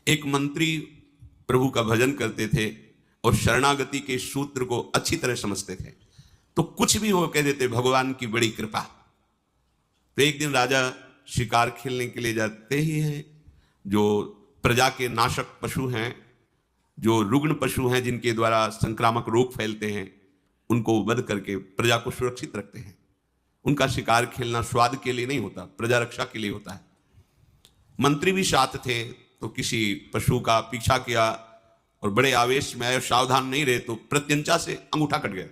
एक मंत्री प्रभु का भजन करते थे और शरणागति के सूत्र को अच्छी तरह समझते थे, तो कुछ भी वो कह देते भगवान की बड़ी कृपा। तो एक दिन राजा शिकार खेलने के लिए जाते ही हैं, जो प्रजा के नाशक पशु हैं, जो रुग्ण पशु हैं, जिनके द्वारा संक्रामक रोग फैलते हैं, उनको वध करके प्रजा को सुरक्षित रखते हैं। उनका शिकार खेलना स्वाद के लिए नहीं होता, प्रजा रक्षा के लिए होता है। मंत्री भी साथ थे, तो किसी पशु का पीछा किया और बड़े आवेश में आए, सावधान नहीं रहे तो प्रत्यंचा से अंगूठा कट गया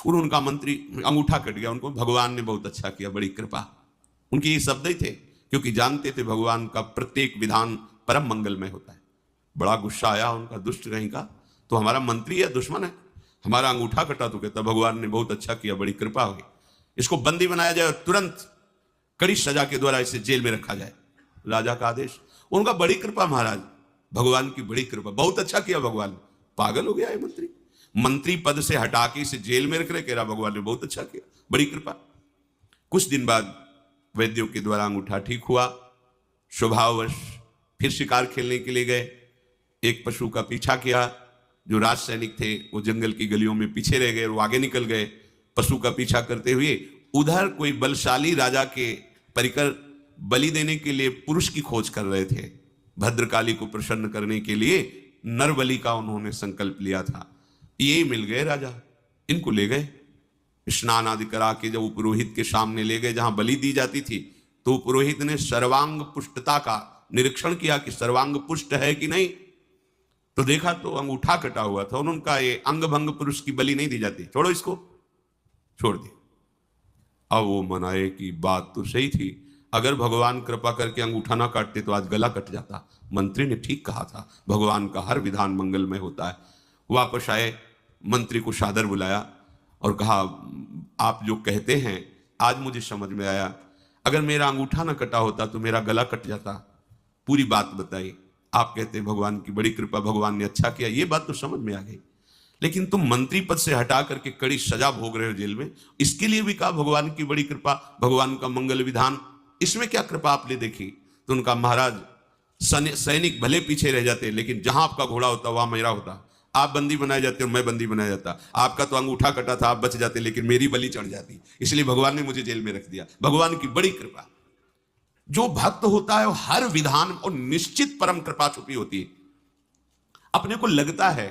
और उनका मंत्री अंगूठा कट गया। उनको भगवान ने बहुत अच्छा किया, बड़ी कृपा। उनके ये शब्द ही थे, क्योंकि जानते थे भगवान का प्रत्येक विधान परम मंगलमय होता है। बड़ा गुस्सा आया उनका, दुष्ट कहीं का, तो हमारा मंत्री है दुश्मन है, हमारा अंगूठा कटा। तो कहता भगवान ने बहुत अच्छा किया, बड़ी कृपा हुई, इसको बंदी बनाया जाए और तुरंत कड़ी सजा के द्वारा इसे जेल में रखा जाए। राजा का आदेश। उनका बड़ी कृपा महाराज, भगवान की बड़ी कृपा, बहुत अच्छा किया भगवान। पागल हो गया है मंत्री, मंत्री पद से हटा के इसे जेल में रख रहे, कह रहा भगवान ने बहुत अच्छा किया, बड़ी कृपा। कुछ दिन बाद वैद्यों के द्वारा अंगूठा ठीक हुआ। स्वभाववश फिर शिकार खेलने के लिए गए। एक पशु का पीछा किया, जो राज सैनिक थे वो जंगल की गलियों में पीछे रह गए और वो आगे निकल गए। पशु का पीछा करते हुए उधर कोई बलशाली राजा के परिकर बलि देने के लिए पुरुष की खोज कर रहे थे। भद्रकाली को प्रसन्न करने के लिए नर बलि का उन्होंने संकल्प लिया था। ये मिल गए राजा, इनको ले गए, स्नान आदि करा के जब पुरोहित के सामने ले गए जहां बलि दी जाती थी, तो पुरोहित ने सर्वांग पुष्टता का निरीक्षण किया कि सर्वांग पुष्ट है कि नहीं। तो देखा तो अंगूठा कटा हुआ था। उन्होंने कहा ये अंग भंग पुरुष की बलि नहीं दी जाती, छोड़ो इसको, छोड़ दी। अब वो मनाए कि बात तो सही थी, अगर भगवान कृपा करके अंगूठा ना काटते तो आज गला कट जाता। मंत्री ने ठीक कहा था, भगवान का हर विधान मंगलमय होता है। वापस आए, मंत्री को सादर बुलाया और कहा आप जो कहते हैं आज मुझे समझ में आया, अगर मेरा अंगूठा ना कटा होता तो मेरा गला कट जाता। पूरी बात बताई। आप कहते हैं भगवान की बड़ी कृपा, भगवान ने अच्छा किया, ये बात तो समझ में आ गई, लेकिन तुम मंत्री पद से हटा करके कड़ी सजा भोग रहे हो जेल में, इसके लिए भी कहा भगवान की बड़ी कृपा, भगवान का मंगल विधान, इसमें क्या कृपा आपने देखी? तो उनका महाराज सैनिक भले पीछे रह जाते, लेकिन जहां आपका घोड़ा होता वहां मेरा होता। आप बंदी बनाए जाते और मैं बंदी बनाया जाता। आपका तो अंगूठा कटा था, आप बच जाते, लेकिन मेरी बलि चढ़ जाती, इसलिए भगवान ने मुझे जेल में रख दिया। भगवान की बड़ी कृपा। जो भक्त होता है वो हर विधान और निश्चित परम कृपा छुपी होती है। अपने को लगता है